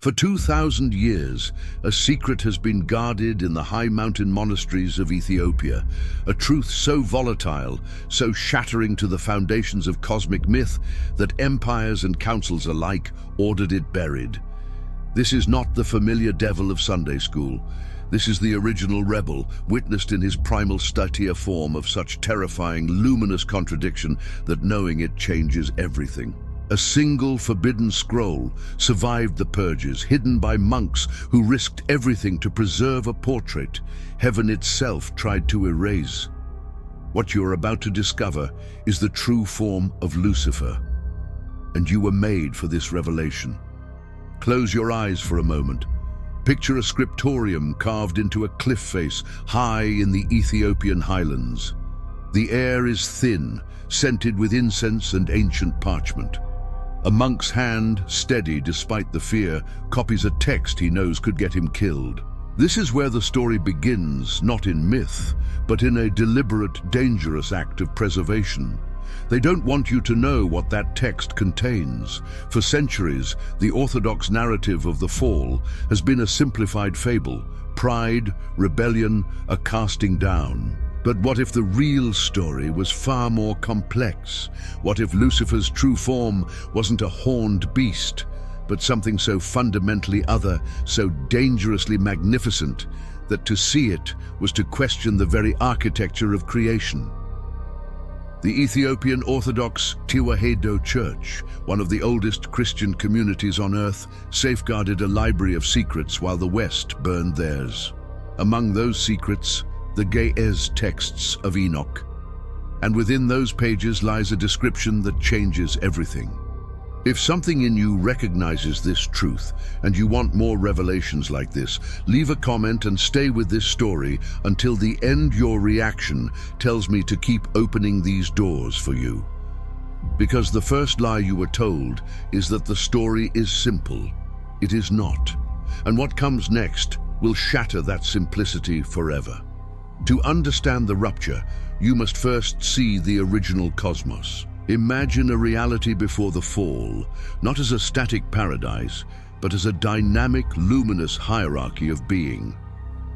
For 2,000 years, a secret has been guarded in the high mountain monasteries of Ethiopia, a truth so volatile, so shattering to the foundations of cosmic myth that empires and councils alike ordered it buried. This is not the familiar devil of Sunday school. This is the original rebel, witnessed in his primal statia form of such terrifying, luminous contradiction that knowing it changes everything. A single forbidden scroll survived the purges, hidden by monks who risked everything to preserve a portrait heaven itself tried to erase. What you are about to discover is the true form of Lucifer, and you were made for this revelation. Close your eyes for a moment. Picture a scriptorium carved into a cliff face high in the Ethiopian highlands. The air is thin, scented with incense and ancient parchment. A monk's hand, steady despite the fear, copies a text he knows could get him killed. This is where the story begins, not in myth, but in a deliberate, dangerous act of preservation. They don't want you to know what that text contains. For centuries, the Orthodox narrative of the fall has been a simplified fable: pride, rebellion, a casting down. But what if the real story was far more complex? What if Lucifer's true form wasn't a horned beast, but something so fundamentally other, so dangerously magnificent, that to see it was to question the very architecture of creation? The Ethiopian Orthodox Church, one of the oldest Christian communities on earth, safeguarded a library of secrets while the West burned theirs. Among those secrets, the Ge'ez texts of Enoch. And within those pages lies a description that changes everything. If something in you recognizes this truth and you want more revelations like this, leave a comment and stay with this story until the end. Your reaction tells me to keep opening these doors for you. Because the first lie you were told is that the story is simple. It is not. And what comes next will shatter that simplicity forever. To understand the rupture, you must first see the original cosmos. Imagine a reality before the fall, not as a static paradise, but as a dynamic, luminous hierarchy of being.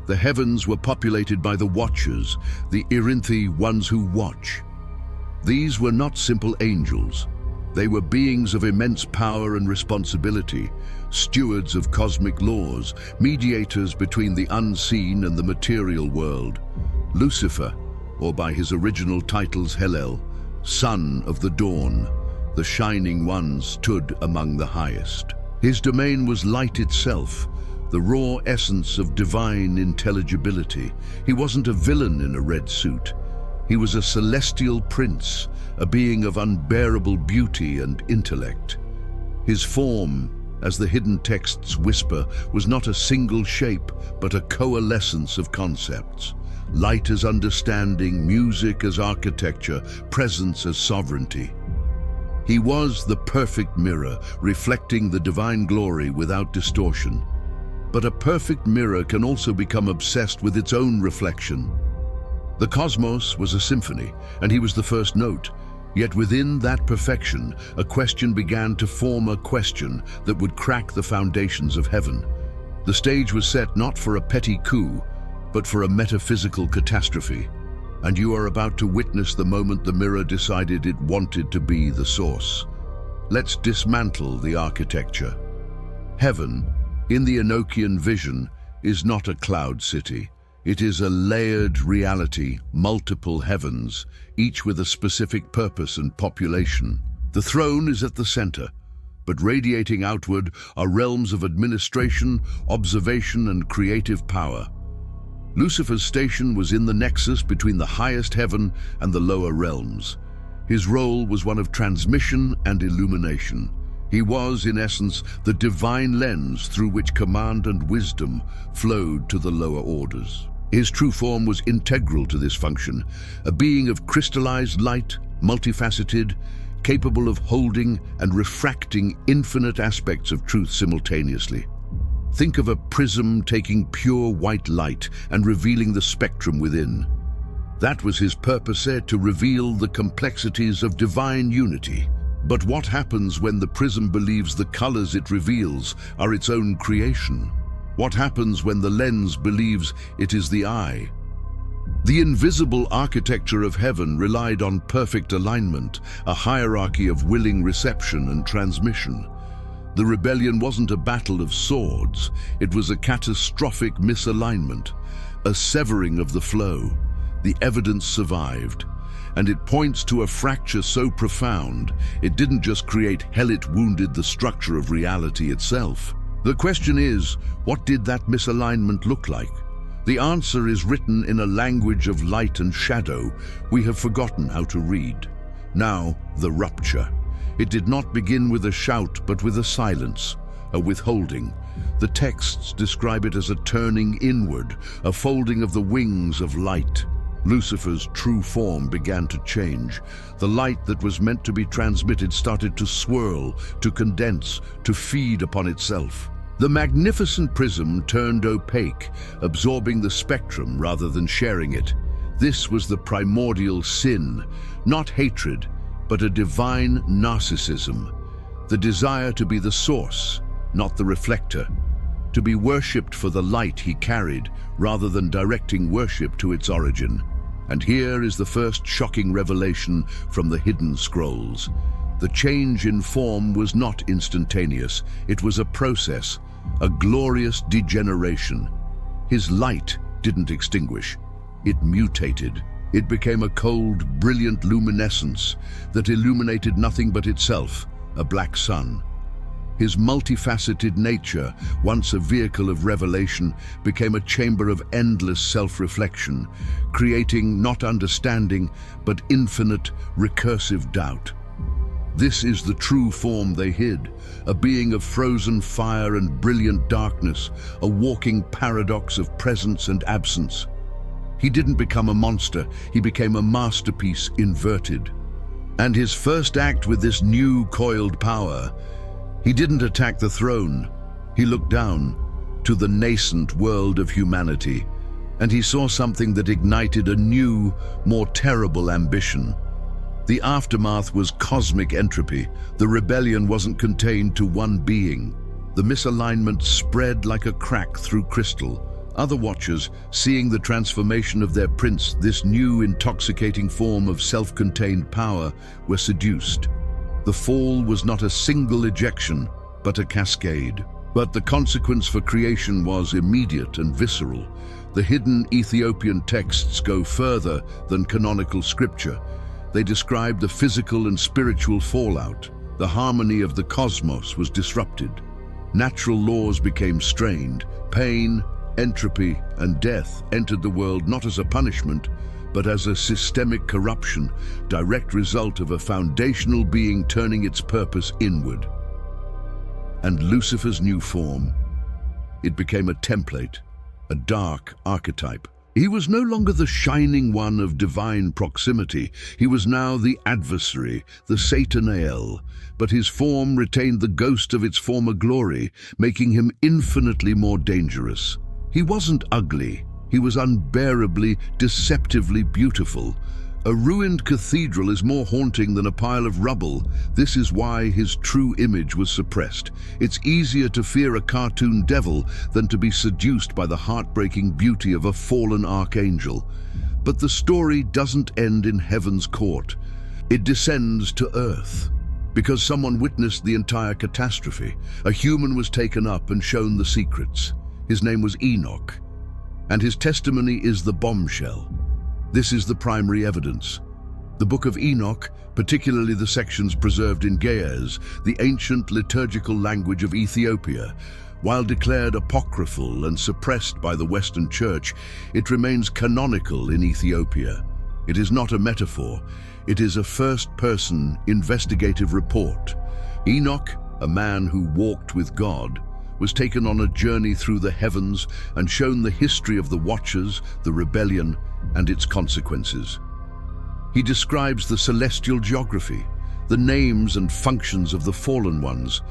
The heavens were populated by the Watchers, the Irinthi, ones who watch. These were not simple angels. They were beings of immense power and responsibility, stewards of cosmic laws, mediators between the unseen and the material world. Lucifer, or by his original titles Hellel, son of the dawn, the shining one, stood among the highest. His domain was light itself, the raw essence of divine intelligibility. He wasn't a villain in a red suit. He was a celestial prince, a being of unbearable beauty and intellect. His form, as the hidden texts whisper, was not a single shape, but a coalescence of concepts. Light as understanding, music as architecture, presence as sovereignty. He was the perfect mirror, reflecting the divine glory without distortion. But a perfect mirror can also become obsessed with its own reflection. The cosmos was a symphony, and he was the first note. Yet within that perfection, a question began to form, a question that would crack the foundations of heaven. The stage was set not for a petty coup, but for a metaphysical catastrophe. And you are about to witness the moment the mirror decided it wanted to be the source. Let's dismantle the architecture. Heaven, in the Enochian vision, is not a cloud city. It is a layered reality, multiple heavens, each with a specific purpose and population. The throne is at the center, but radiating outward are realms of administration, observation, and creative power. Lucifer's station was in the nexus between the highest heaven and the lower realms. His role was one of transmission and illumination. He was, in essence, the divine lens through which command and wisdom flowed to the lower orders. His true form was integral to this function, a being of crystallized light, multifaceted, capable of holding and refracting infinite aspects of truth simultaneously. Think of a prism taking pure white light and revealing the spectrum within. That was his purpose, to reveal the complexities of divine unity. But what happens when the prism believes the colors it reveals are its own creation? What happens when the lens believes it is the eye? The invisible architecture of heaven relied on perfect alignment, a hierarchy of willing reception and transmission. The rebellion wasn't a battle of swords, it was a catastrophic misalignment, a severing of the flow. The evidence survived, and it points to a fracture so profound, it didn't just create hell, it wounded the structure of reality itself. The question is, what did that misalignment look like? The answer is written in a language of light and shadow we have forgotten how to read. Now, the rupture. It did not begin with a shout, but with a silence, a withholding. The texts describe it as a turning inward, a folding of the wings of light. Lucifer's true form began to change. The light that was meant to be transmitted started to swirl, to condense, to feed upon itself. The magnificent prism turned opaque, absorbing the spectrum rather than sharing it. This was the primordial sin, not hatred, but a divine narcissism, the desire to be the source, not the reflector, to be worshipped for the light he carried, rather than directing worship to its origin. And here is the first shocking revelation from the hidden scrolls. The change in form was not instantaneous, it was a process, a glorious degeneration. His light didn't extinguish, it mutated. It became a cold, brilliant luminescence that illuminated nothing but itself, a black sun. His multifaceted nature, once a vehicle of revelation, became a chamber of endless self-reflection, creating not understanding, but infinite, recursive doubt. This is the true form they hid, a being of frozen fire and brilliant darkness, a walking paradox of presence and absence. He didn't become a monster, he became a masterpiece inverted. And his first act with this new coiled power, he didn't attack the throne, he looked down to the nascent world of humanity, and he saw something that ignited a new, more terrible ambition. The aftermath was cosmic entropy. The rebellion wasn't contained to one being. The misalignment spread like a crack through crystal. Other watchers, seeing the transformation of their prince, this new intoxicating form of self-contained power, were seduced. The fall was not a single ejection, but a cascade. But the consequence for creation was immediate and visceral. The hidden Ethiopian texts go further than canonical scripture. They describe the physical and spiritual fallout. The harmony of the cosmos was disrupted. Natural laws became strained. Pain, entropy, and death entered the world not as a punishment, but as a systemic corruption, direct result of a foundational being turning its purpose inward. And Lucifer's new form, it became a template, a dark archetype. He was no longer the shining one of divine proximity. He was now the adversary, the Satanael, but his form retained the ghost of its former glory, making him infinitely more dangerous. He wasn't ugly, he was unbearably, deceptively beautiful. A ruined cathedral is more haunting than a pile of rubble. This is why his true image was suppressed. It's easier to fear a cartoon devil than to be seduced by the heartbreaking beauty of a fallen archangel. But the story doesn't end in heaven's court. It descends to earth. Because someone witnessed the entire catastrophe, a human was taken up and shown the secrets. His name was Enoch, and his testimony is the bombshell. This is the primary evidence. The Book of Enoch, particularly the sections preserved in Ge'ez, the ancient liturgical language of Ethiopia, while declared apocryphal and suppressed by the Western Church, it remains canonical in Ethiopia. It is not a metaphor, it is a first-person investigative report. Enoch, a man who walked with God, was taken on a journey through the heavens and shown the history of the Watchers, the rebellion, and its consequences. He describes the celestial geography, the names and functions of the fallen ones,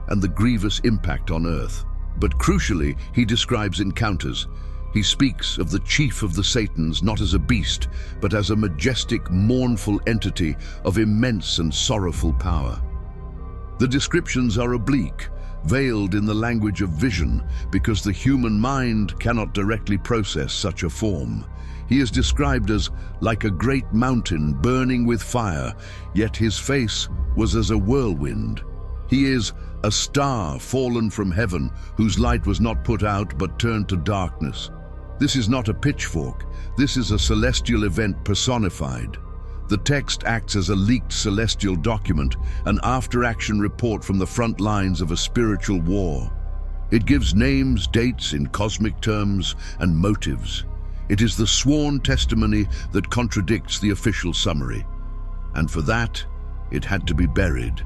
and the grievous impact on earth. But crucially, he describes encounters. He speaks of the chief of the Satans not as a beast, but as a majestic, mournful entity of immense and sorrowful power. The descriptions are oblique, veiled in the language of vision, because the human mind cannot directly process such a form. He is described as like a great mountain burning with fire, yet his face was as a whirlwind. He is a star fallen from heaven, whose light was not put out but turned to darkness. This is not a pitchfork, this is a celestial event personified. The text acts as a leaked celestial document, an after-action report from the front lines of a spiritual war. It gives names, dates in cosmic terms, and motives. It is the sworn testimony that contradicts the official summary. And for that, it had to be buried.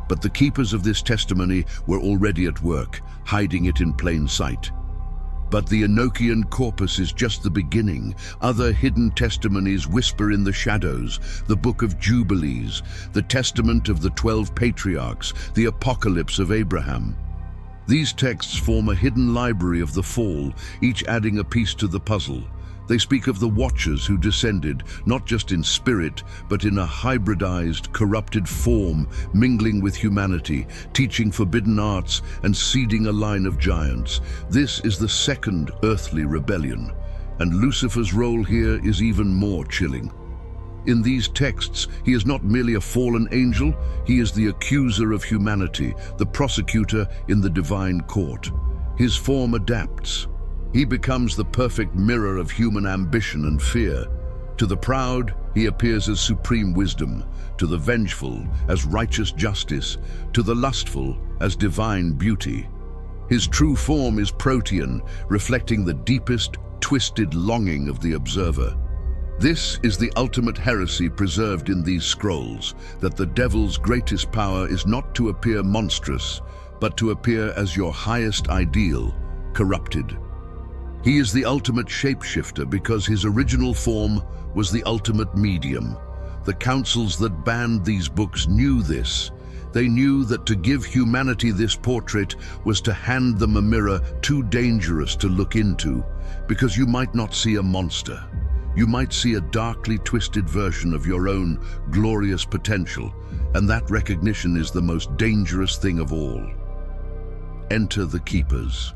But the keepers of this testimony were already at work, hiding it in plain sight. But the Enochian corpus is just the beginning. Other hidden testimonies whisper in the shadows: the Book of Jubilees, the Testament of the 12 Patriarchs, the Apocalypse of Abraham. These texts form a hidden library of the fall, each adding a piece to the puzzle. They speak of the Watchers who descended, not just in spirit, but in a hybridized, corrupted form, mingling with humanity, teaching forbidden arts, and seeding a line of giants. This is the second earthly rebellion, and Lucifer's role here is even more chilling. In these texts, he is not merely a fallen angel, he is the accuser of humanity, the prosecutor in the divine court. His form adapts. He becomes the perfect mirror of human ambition and fear. To the proud, he appears as supreme wisdom, to the vengeful as righteous justice, to the lustful as divine beauty. His true form is protean, reflecting the deepest, twisted longing of the observer. This is the ultimate heresy preserved in these scrolls, that the devil's greatest power is not to appear monstrous, but to appear as your highest ideal, corrupted. He is the ultimate shapeshifter because his original form was the ultimate medium. The councils that banned these books knew this. They knew that to give humanity this portrait was to hand them a mirror too dangerous to look into, because you might not see a monster. You might see a darkly twisted version of your own glorious potential, and that recognition is the most dangerous thing of all. Enter the keepers,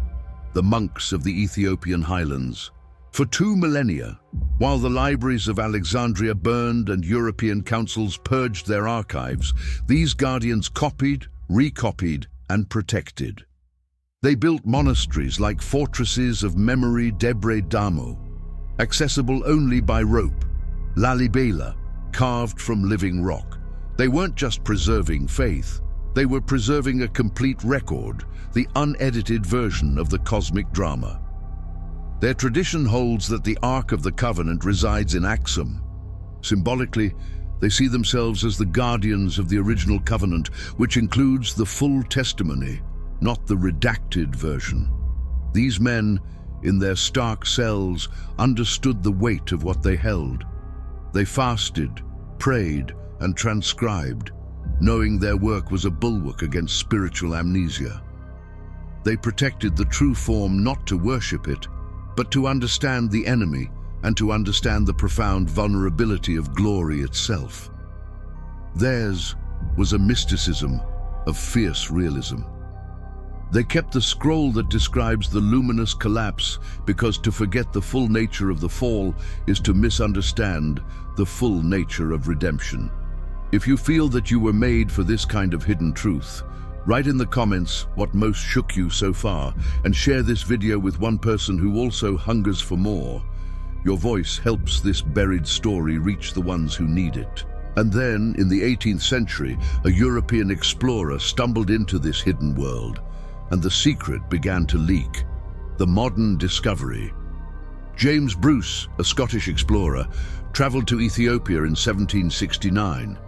the monks of the Ethiopian highlands. For 2 millennia, while the libraries of Alexandria burned and European councils purged their archives, these guardians copied, recopied, and protected. They built monasteries like fortresses of memory Debre Damo, accessible only by rope, Lalibela, carved from living rock. They weren't just preserving faith, they were preserving a complete record, the unedited version of the cosmic drama. Their tradition holds that the Ark of the Covenant resides in Axum. Symbolically, they see themselves as the guardians of the original covenant, which includes the full testimony, not the redacted version. These men, in their stark cells, understood the weight of what they held. They fasted, prayed, and transcribed, knowing their work was a bulwark against spiritual amnesia. They protected the true form not to worship it, but to understand the enemy and to understand the profound vulnerability of glory itself. Theirs was a mysticism of fierce realism. They kept the scroll that describes the luminous collapse because to forget the full nature of the fall is to misunderstand the full nature of redemption. If you feel that you were made for this kind of hidden truth, write in the comments what most shook you so far and share this video with one person who also hungers for more. Your voice helps this buried story reach the ones who need it. And then, in the 18th century, a European explorer stumbled into this hidden world, and the secret began to leak. The modern discovery. James Bruce, a Scottish explorer, traveled to Ethiopia in 1769.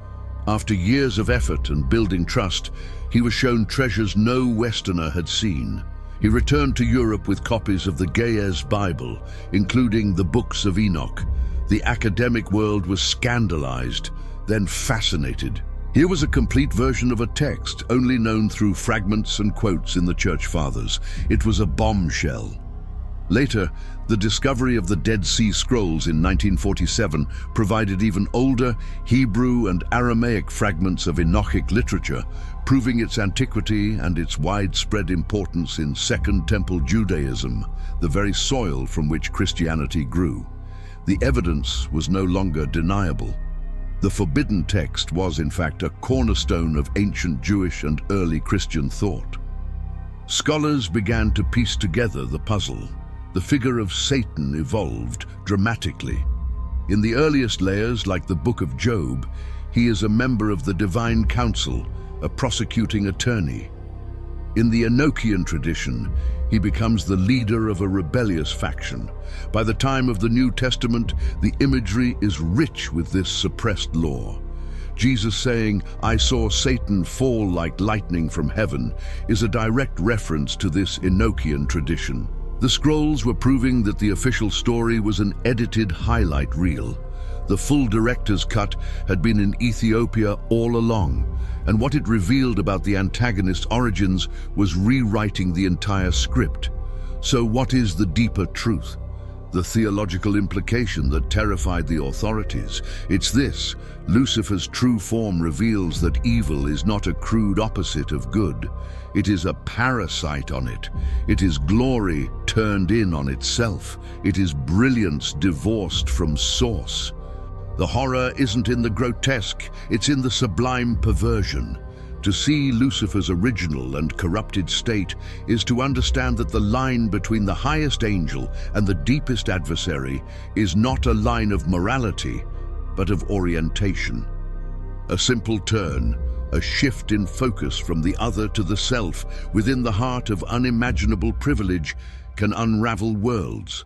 After years of effort and building trust, he was shown treasures no Westerner had seen. He returned to Europe with copies of the Ge'ez Bible, including the Books of Enoch. The academic world was scandalized, then fascinated. Here was a complete version of a text only known through fragments and quotes in the Church Fathers. It was a bombshell. Later, the discovery of the Dead Sea Scrolls in 1947 provided even older Hebrew and Aramaic fragments of Enochic literature, proving its antiquity and its widespread importance in Second Temple Judaism, the very soil from which Christianity grew. The evidence was no longer deniable. The forbidden text was, in fact, a cornerstone of ancient Jewish and early Christian thought. Scholars began to piece together the puzzle. The figure of Satan evolved dramatically. In the earliest layers, like the Book of Job, he is a member of the divine council, a prosecuting attorney. In the Enochian tradition, he becomes the leader of a rebellious faction. By the time of the New Testament, the imagery is rich with this suppressed lore. Jesus saying, "I saw Satan fall like lightning from heaven," is a direct reference to this Enochian tradition. The scrolls were proving that the official story was an edited highlight reel. The full director's cut had been in Ethiopia all along, and what it revealed about the antagonist's origins was rewriting the entire script. So what is the deeper truth? The theological implication that terrified the authorities? It's this: Lucifer's true form reveals that evil is not a crude opposite of good. It is a parasite on it. It is glory turned in on itself. It is brilliance divorced from source. The horror isn't in the grotesque, it's in the sublime perversion. To see Lucifer's original and corrupted state is to understand that the line between the highest angel and the deepest adversary is not a line of morality, but of orientation. A simple turn, a shift in focus from the other to the self within the heart of unimaginable privilege can unravel worlds.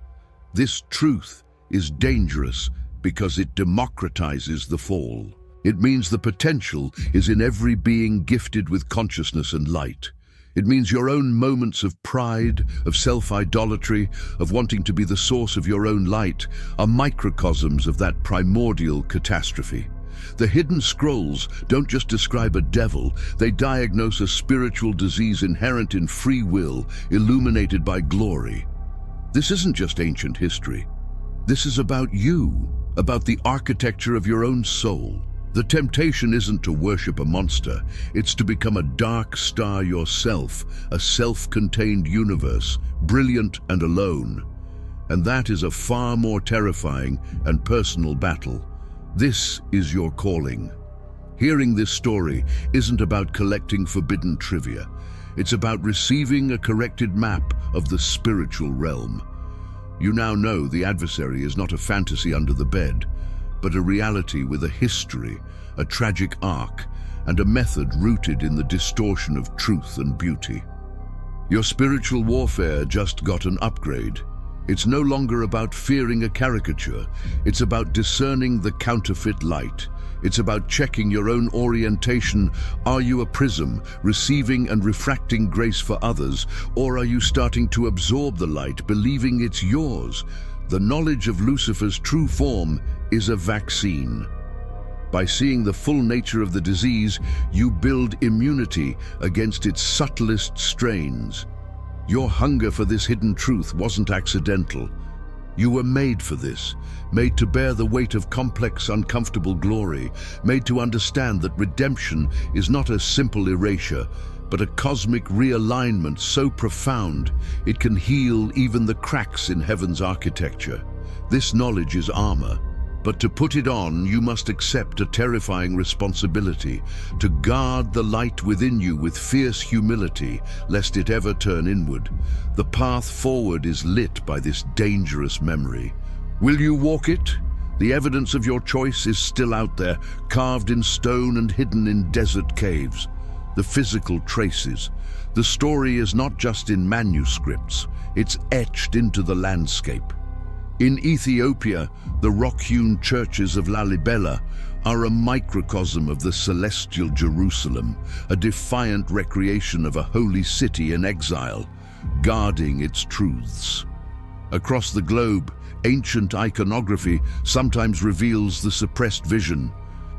This truth is dangerous because it democratizes the fall. It means the potential is in every being gifted with consciousness and light. It means your own moments of pride, of self-idolatry, of wanting to be the source of your own light are microcosms of that primordial catastrophe. The hidden scrolls don't just describe a devil, they diagnose a spiritual disease inherent in free will, illuminated by glory. This isn't just ancient history. This is about you, about the architecture of your own soul. The temptation isn't to worship a monster, it's to become a dark star yourself, a self-contained universe, brilliant and alone. And that is a far more terrifying and personal battle. This is your calling. Hearing this story isn't about collecting forbidden trivia. It's about receiving a corrected map of the spiritual realm. You now know the adversary is not a fantasy under the bed, but a reality with a history, a tragic arc, and a method rooted in the distortion of truth and beauty. Your spiritual warfare just got an upgrade. It's no longer about fearing a caricature. It's about discerning the counterfeit light. It's about checking your own orientation. Are you a prism, receiving and refracting grace for others, or are you starting to absorb the light, believing it's yours? The knowledge of Lucifer's true form is a vaccine. By seeing the full nature of the disease, you build immunity against its subtlest strains. Your hunger for this hidden truth wasn't accidental. You were made for this, made to bear the weight of complex, uncomfortable glory, made to understand that redemption is not a simple erasure, but a cosmic realignment so profound it can heal even the cracks in heaven's architecture. This knowledge is armor, but to put it on, you must accept a terrifying responsibility, to guard the light within you with fierce humility, lest it ever turn inward. The path forward is lit by this dangerous memory. Will you walk it? The evidence of your choice is still out there, carved in stone and hidden in desert caves. The physical traces. The story is not just in manuscripts, it's etched into the landscape. In Ethiopia, the rock-hewn churches of Lalibela are a microcosm of the celestial Jerusalem, a defiant recreation of a holy city in exile, guarding its truths. Across the globe, ancient iconography sometimes reveals the suppressed vision.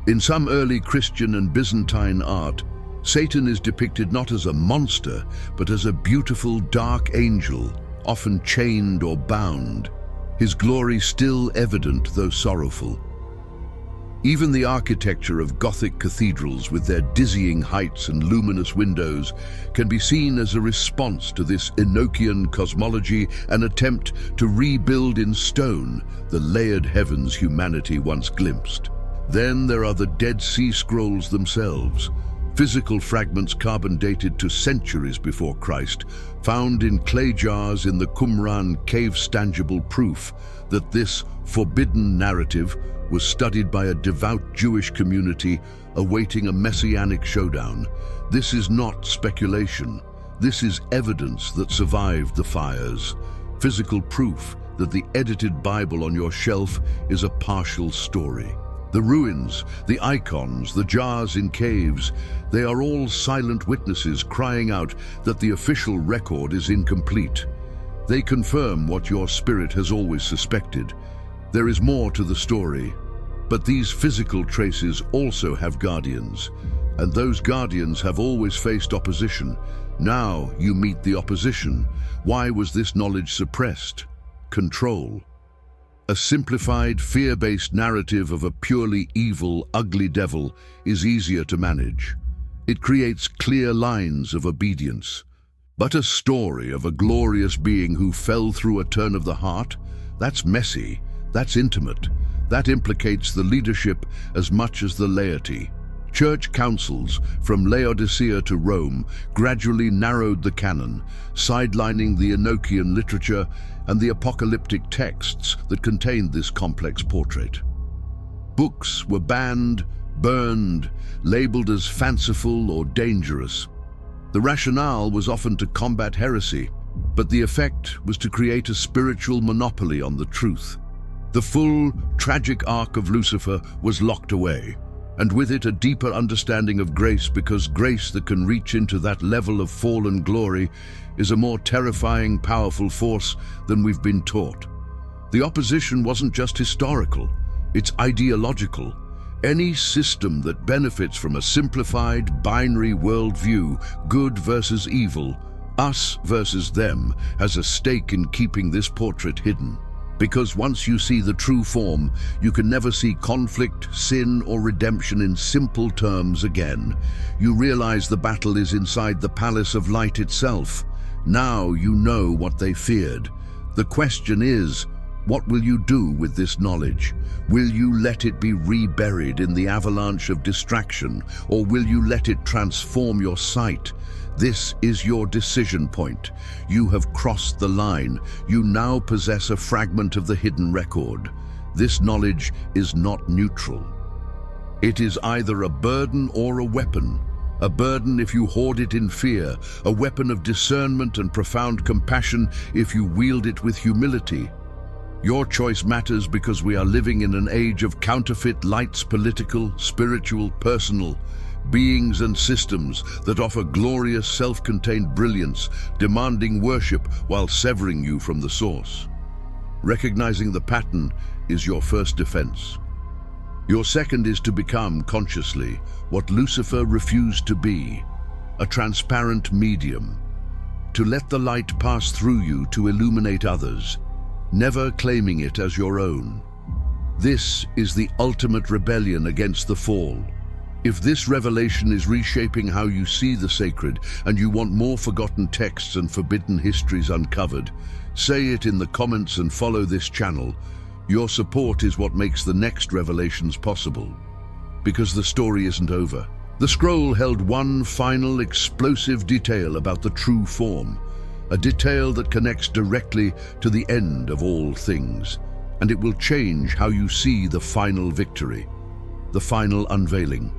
In some early Christian and Byzantine art, Satan is depicted not as a monster, but as a beautiful dark angel, often chained or bound, his glory still evident though sorrowful. Even the architecture of Gothic cathedrals with their dizzying heights and luminous windows can be seen as a response to this Enochian cosmology, an attempt to rebuild in stone the layered heavens humanity once glimpsed. Then there are the Dead Sea Scrolls themselves, physical fragments carbon dated to centuries before Christ, found in clay jars in the Qumran caves, tangible proof that this forbidden narrative was studied by a devout Jewish community awaiting a messianic showdown. This is not speculation. This is evidence that survived the fires, physical proof that the edited Bible on your shelf is a partial story. The ruins, the icons, the jars in caves, they are all silent witnesses crying out that the official record is incomplete. They confirm what your spirit has always suspected. There is more to the story, but these physical traces also have guardians, and those guardians have always faced opposition. Now you meet the opposition. Why was this knowledge suppressed? Control. A simplified, fear-based narrative of a purely evil, ugly devil is easier to manage. It creates clear lines of obedience. But a story of a glorious being who fell through a turn of the heart, that's messy, that's intimate. That implicates the leadership as much as the laity. Church councils, from Laodicea to Rome, gradually narrowed the canon, sidelining the Enochian literature and the apocalyptic texts that contained this complex portrait. Books were banned, burned, labeled as fanciful or dangerous. The rationale was often to combat heresy, but the effect was to create a spiritual monopoly on the truth. The full, tragic arc of Lucifer was locked away, and with it a deeper understanding of grace, because grace that can reach into that level of fallen glory is a more terrifying, powerful force than we've been taught. The opposition wasn't just historical, it's ideological. Any system that benefits from a simplified, binary worldview, good versus evil, us versus them, has a stake in keeping this portrait hidden. Because once you see the true form, you can never see conflict, sin, or redemption in simple terms again. You realize the battle is inside the palace of light itself. Now you know what they feared. The question is, what will you do with this knowledge? Will you let it be reburied in the avalanche of distraction, or will you let it transform your sight? This is your decision point. You have crossed the line. You now possess a fragment of the hidden record. This knowledge is not neutral. It is either a burden or a weapon. A burden if you hoard it in fear, a weapon of discernment and profound compassion if you wield it with humility. Your choice matters because we are living in an age of counterfeit lights, political, spiritual, personal, beings and systems that offer glorious self-contained brilliance, demanding worship while severing you from the source. Recognizing the pattern is your first defense. Your second is to become, consciously, what Lucifer refused to be, a transparent medium. To let the light pass through you to illuminate others, never claiming it as your own. This is the ultimate rebellion against the fall. If this revelation is reshaping how you see the sacred, and you want more forgotten texts and forbidden histories uncovered, say it in the comments and follow this channel. Your support is what makes the next revelations possible. Because the story isn't over. The scroll held one final explosive detail about the true form, a detail that connects directly to the end of all things, and it will change how you see the final victory, the final unveiling.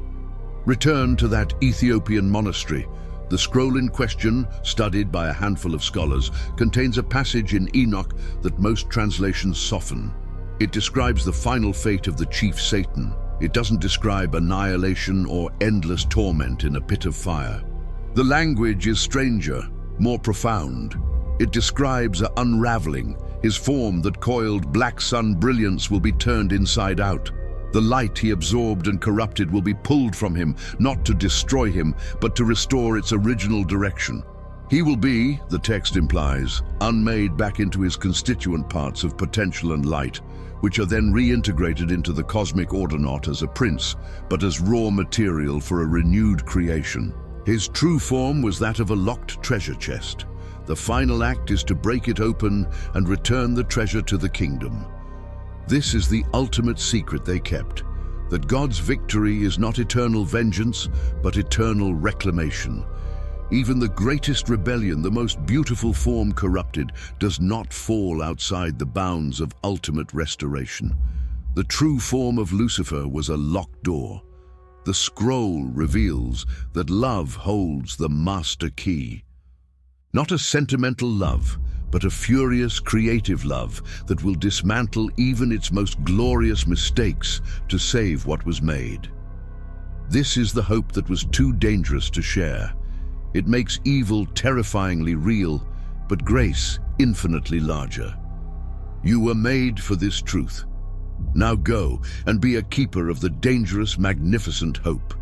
Return to that Ethiopian monastery. The scroll in question, studied by a handful of scholars, contains a passage in Enoch that most translations soften. It describes the final fate of the chief Satan. It doesn't describe annihilation or endless torment in a pit of fire. The language is stranger, more profound. It describes an unraveling. His form that coiled black sun brilliance will be turned inside out. The light he absorbed and corrupted will be pulled from him, not to destroy him, but to restore its original direction. He will be, the text implies, unmade back into his constituent parts of potential and light, which are then reintegrated into the cosmic order not as a prince, but as raw material for a renewed creation. His true form was that of a locked treasure chest. The final act is to break it open and return the treasure to the kingdom. This is the ultimate secret they kept, that God's victory is not eternal vengeance, but eternal reclamation. Even the greatest rebellion, the most beautiful form corrupted, does not fall outside the bounds of ultimate restoration. The true form of Lucifer was a locked door. The scroll reveals that love holds the master key. Not a sentimental love, but a furious, creative love that will dismantle even its most glorious mistakes to save what was made. This is the hope that was too dangerous to share. It makes evil terrifyingly real, but grace infinitely larger. You were made for this truth. Now go and be a keeper of the dangerous, magnificent hope.